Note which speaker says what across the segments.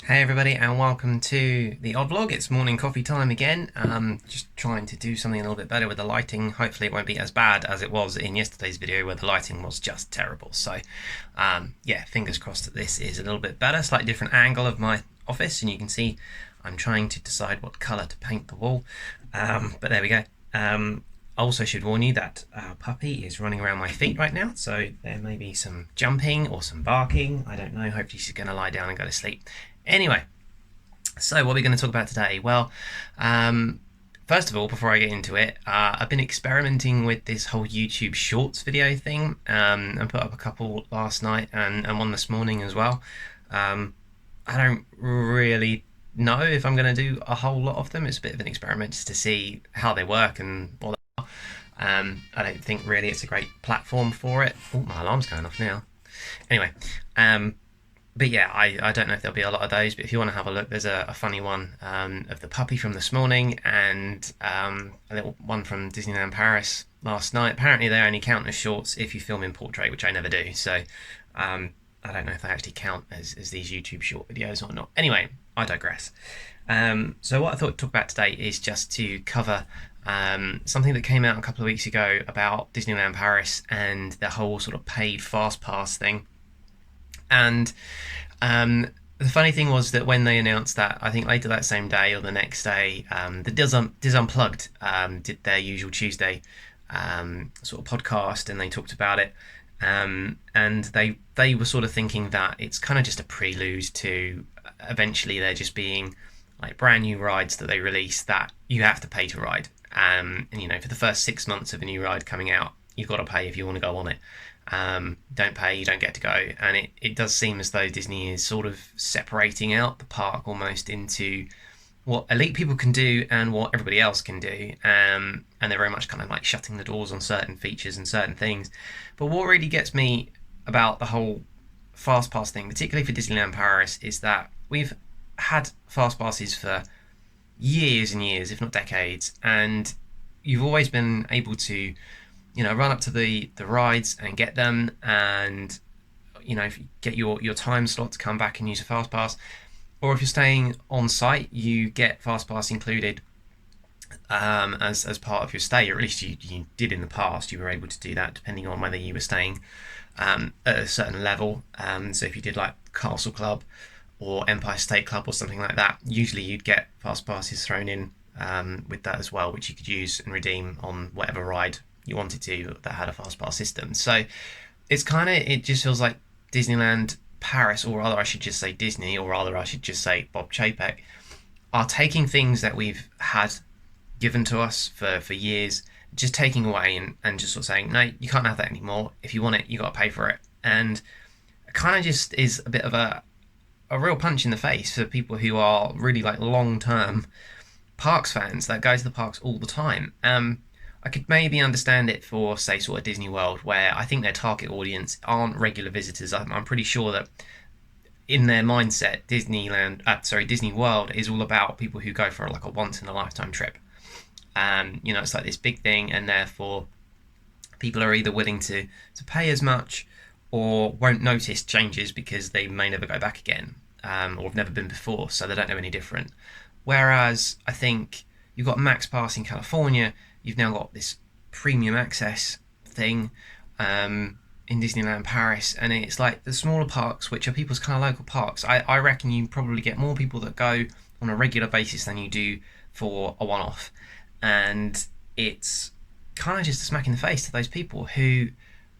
Speaker 1: Hey everybody, and welcome to the odd vlog. It's morning coffee time again. Just trying to do something a little bit better with the lighting. Hopefully it won't be as bad as it was in yesterday's video where the lighting was just terrible. So yeah, fingers crossed that this is a little bit better. Slightly different angle of my office, and you can see I'm trying to decide what colour to paint the wall. But there we go. I also should warn you that our puppy is running around my feet right now, so there may be some jumping or some barking. I don't know. Hopefully she's going to lie down and go to sleep. Anyway, so what are we going to talk about today? Well, first of all, before I get into it, I've been experimenting with this whole YouTube Shorts video thing. I put up a couple last night and one this morning as well. I don't really know if I'm going to do a whole lot of them. It's a bit of an experiment just to see how they work and what they are. I don't think really it's a great platform for it. Oh, my alarm's going off now. Anyway, but yeah, I don't know if there'll be a lot of those, but if you want to have a look, there's a funny one of the puppy from this morning and a little one from Disneyland Paris last night. Apparently they only count as shorts if you film in portrait, which I never do, so I don't know if they actually count as these YouTube short videos or not. Anyway, I digress. So what I thought to talk about today is just to cover something that came out a couple of weeks ago about Disneyland Paris and the whole sort of paid Fastpass thing. And the funny thing was that when they announced that, I think later that same day or the next day, the Diz Unplugged did their usual Tuesday sort of podcast, and they talked about it. And they were sort of thinking that it's kind of just a prelude to eventually there just being like brand new rides that they release that you have to pay to ride. And you know, for the first 6 months of a new ride coming out, you've got to pay if you want to go on it. Don't pay, you don't get to go. And it does seem as though Disney is sort of separating out the park almost into what elite people can do and what everybody else can do. And they're very much kind of like shutting the doors on certain features and certain things. But what really gets me about the whole Fastpass thing, particularly for Disneyland Paris, is that we've had Fastpasses for years and years, if not decades, and you've always been able to, you know, run up to the rides and get them, and you know, if you get your time slot to come back and use a fast pass, or if you're staying on site, you get fast pass included as part of your stay, or at least you did in the past. You were able to do that depending on whether you were staying at a certain level. So if you did like Castle Club or Empire State Club or something like that, usually you'd get fast passes thrown in with that as well, which you could use and redeem on whatever ride you wanted to that had a fast pass system. So it's kind of, it just feels like Disneyland Paris, or rather I should just say Disney, or rather I should just say Bob Chapek, are taking things that we've had given to us for years, just taking away and just sort of saying, no, you can't have that anymore. If you want it, you got to pay for it. And it kind of just is a bit of a real punch in the face for people who are really like long-term parks fans that go to the parks all the time. I could maybe understand it for, say, sort of Disney World, where I think their target audience aren't regular visitors. I'm pretty sure that in their mindset, Disney World is all about people who go for like a once-in-a-lifetime trip. You know, it's like this big thing, and therefore people are either willing to pay as much or won't notice changes because they may never go back again, or have never been before, so they don't know any different. Whereas I think you've got Max Pass in California, you've now got this premium access thing in Disneyland Paris, and it's like the smaller parks, which are people's kind of local parks. I reckon you probably get more people that go on a regular basis than you do for a one-off, and it's kind of just a smack in the face to those people who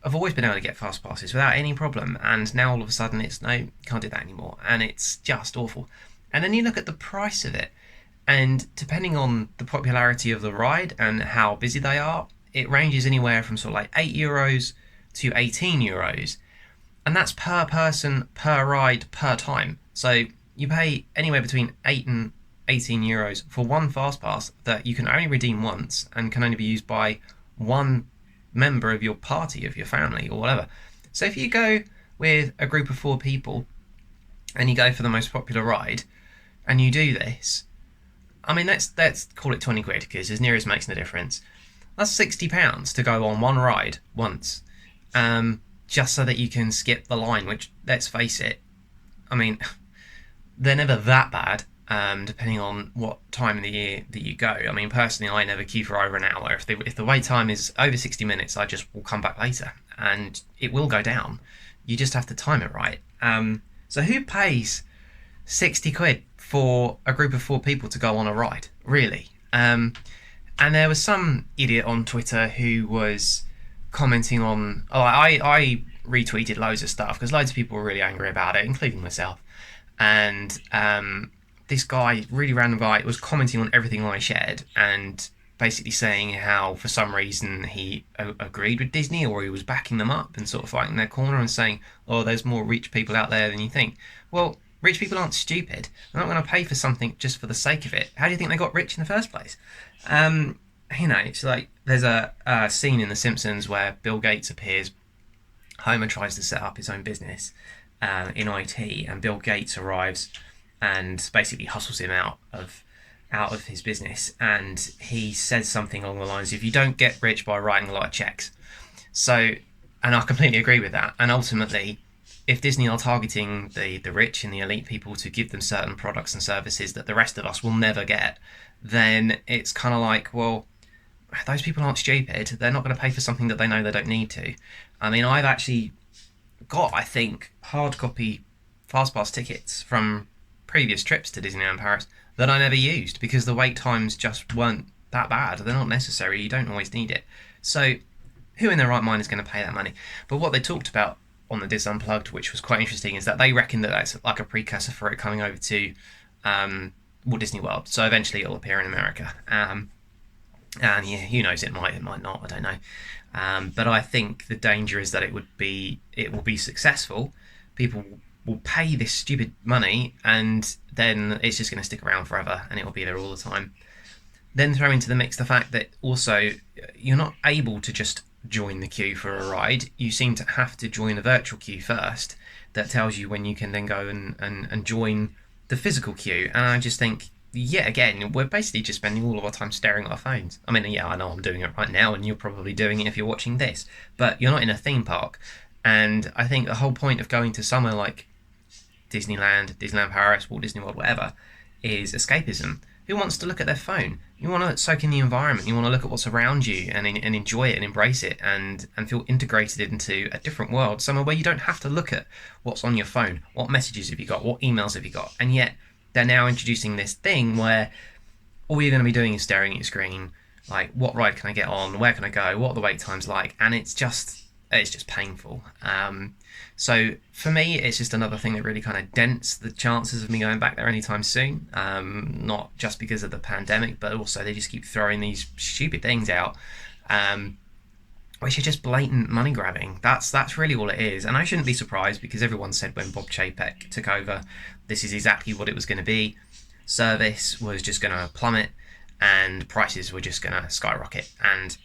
Speaker 1: have always been able to get fast passes without any problem, and now all of a sudden it's no, you can't do that anymore, and it's just awful. And then you look at the price of it, and depending on the popularity of the ride and how busy they are, it ranges anywhere from sort of like €8 to €18, and that's per person, per ride, per time. So you pay anywhere between €8 and €18 for one fast pass that you can only redeem once and can only be used by one member of your party, of your family, or whatever. So if you go with a group of 4 people and you go for the most popular ride and you do this, I mean, let's call it 20 quid, because as near as makes no difference. That's £60 to go on one ride once, just so that you can skip the line, which, let's face it, I mean, they're never that bad. Depending on what time of the year that you go. I mean, personally, I never queue for over an hour. If the wait time is over 60 minutes, I just will come back later, and it will go down. You just have to time it right. So who pays 60 quid for a group of 4 people to go on a ride? Really? And there was some idiot on Twitter who was commenting on. Oh, I retweeted loads of stuff because loads of people were really angry about it, including myself. And this guy, really random guy, was commenting on everything I shared and basically saying how for some reason he agreed with Disney or he was backing them up and sort of fighting their corner and saying, oh, there's more rich people out there than you think. Well, rich people aren't stupid. They're not going to pay for something just for the sake of it. How do you think they got rich in the first place? It's like there's a scene in The Simpsons where Bill Gates appears. Homer tries to set up his own business in IT, and Bill Gates arrives and basically hustles him out of his business, and he says something along the lines of, you don't get rich by writing a lot of checks. So, and I completely agree with that. And ultimately, if Disney are targeting the rich and the elite people to give them certain products and services that the rest of us will never get, then it's kind of like, well, those people aren't stupid. They're not going to pay for something that they know they don't need to. I mean, I've actually got, I think, hard copy Fastpass tickets from previous trips to Disneyland Paris that I never used because the wait times just weren't that bad. They're not necessary. You don't always need it. So who in their right mind is going to pay that money? But what they talked about on the Dis Unplugged, which was quite interesting, is that they reckon that that's like a precursor for it coming over to Walt Disney World. So eventually it'll appear in America. And yeah, who knows, it might not, I don't know. But I think the danger is that it will be successful. People will pay this stupid money, and then it's just going to stick around forever, and it will be there all the time. Then throw into the mix the fact that also you're not able to just join the queue for a ride. You seem to have to join a virtual queue first that tells you when you can then go and join the physical queue. And I just think, yeah, again, we're basically just spending all of our time staring at our phones. I mean, yeah, I know I'm doing it right now, and you're probably doing it if you're watching this, but you're not in a theme park. And I think the whole point of going to somewhere like Disneyland Paris, Walt Disney World, whatever, is escapism. Who wants to look at their phone? You want to soak in the environment. You want to look at what's around you and enjoy it and embrace it and feel integrated into a different world, somewhere where you don't have to look at what's on your phone, what messages have you got, what emails have you got. And yet they're now introducing this thing where all you're going to be doing is staring at your screen, like, what ride can I get on, where can I go, what are the wait times like, and it's just painful. So for me, it's just another thing that really kind of dents the chances of me going back there anytime soon. Not just because of the pandemic, but also they just keep throwing these stupid things out, which are just blatant money grabbing. That's really all it is. And I shouldn't be surprised, because everyone said when Bob Chapek took over, this is exactly what it was going to be. Service was just going to plummet, and prices were just going to skyrocket. And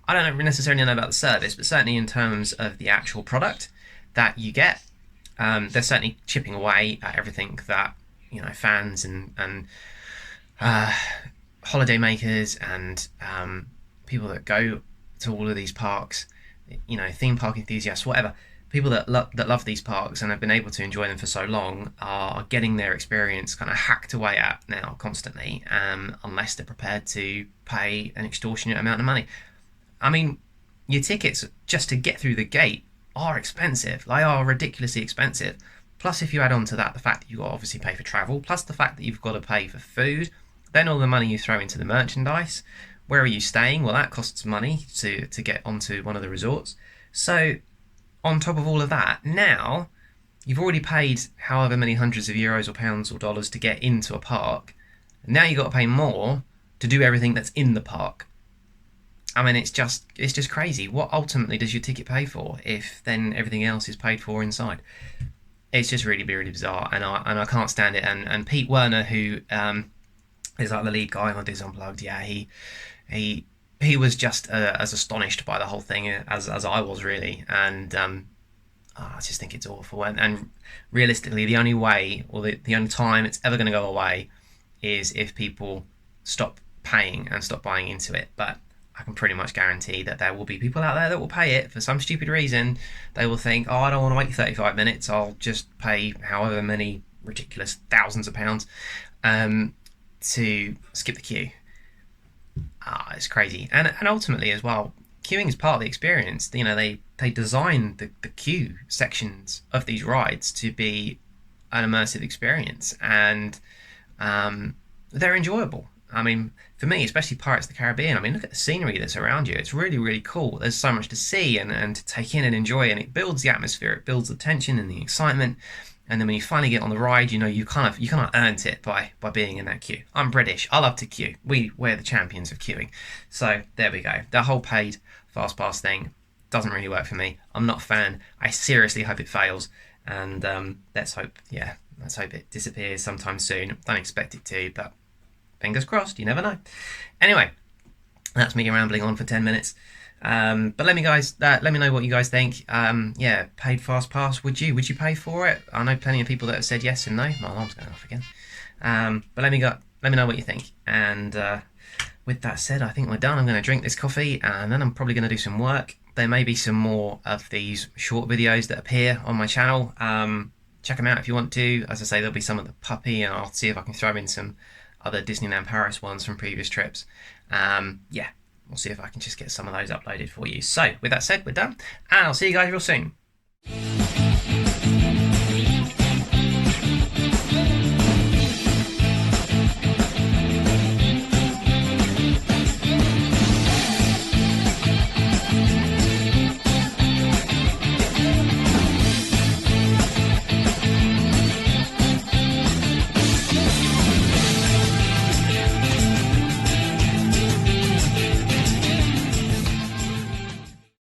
Speaker 1: I don't necessarily know about the service, but certainly in terms of the actual product that you get, they're certainly chipping away at everything that, fans and holiday makers and people that go to all of these parks, theme park enthusiasts, whatever, people that love these parks and have been able to enjoy them for so long are getting their experience kind of hacked away at now constantly, unless they're prepared to pay an extortionate amount of money. I mean, your tickets just to get through the gate are expensive. They are ridiculously expensive. Plus, if you add on to that the fact that you've got to obviously pay for travel, plus the fact that you've got to pay for food, then all the money you throw into the merchandise. Where are you staying? Well, that costs money to get onto one of the resorts. So, on top of all of that, now you've already paid however many hundreds of euros or pounds or dollars to get into a park. Now you've got to pay more to do everything that's in the park. I mean, it's just crazy. What ultimately does your ticket pay for if then everything else is paid for inside? It's just really, really bizarre, and I can't stand it. And Pete Werner, who is like the lead guy on Dis Unplugged, yeah, he was just as astonished by the whole thing as I was, really. And I just think it's awful. And realistically, the only way, or the only time it's ever going to go away, is if people stop paying and stop buying into it. But I can pretty much guarantee that there will be people out there that will pay it for some stupid reason. They will think, oh, I don't want to wait 35 minutes. I'll just pay however many ridiculous thousands of pounds to skip the queue. It's crazy. And ultimately as well, queuing is part of the experience. You know, they designed the queue sections of these rides to be an immersive experience, and they're enjoyable. I mean, for me, especially Pirates of the Caribbean, I mean, look at the scenery that's around you. It's really, really cool. There's so much to see and to take in and enjoy, and it builds the atmosphere. It builds the tension and the excitement. And then when you finally get on the ride, you know, you kind of earned it by being in that queue. I'm British. I love to queue. We're the champions of queuing. So there we go. The whole paid Fastpass thing doesn't really work for me. I'm not a fan. I seriously hope it fails. And let's hope it disappears sometime soon. Don't expect it to, but fingers crossed. You never know. Anyway, that's me rambling on for 10 minutes. But let me know what you guys think. Paid Fastpass. Would you pay for it? I know plenty of people that have said yes and no. My alarm's going off again. But let me know what you think. And with that said, I think we're done. I'm going to drink this coffee, and then I'm probably going to do some work. There may be some more of these short videos that appear on my channel. Check them out if you want to. As I say, there'll be some of the puppy, and I'll see if I can throw in some other Disneyland Paris ones from previous trips. We'll see if I can just get some of those uploaded for you. So with that said, we're done, and I'll see you guys real soon.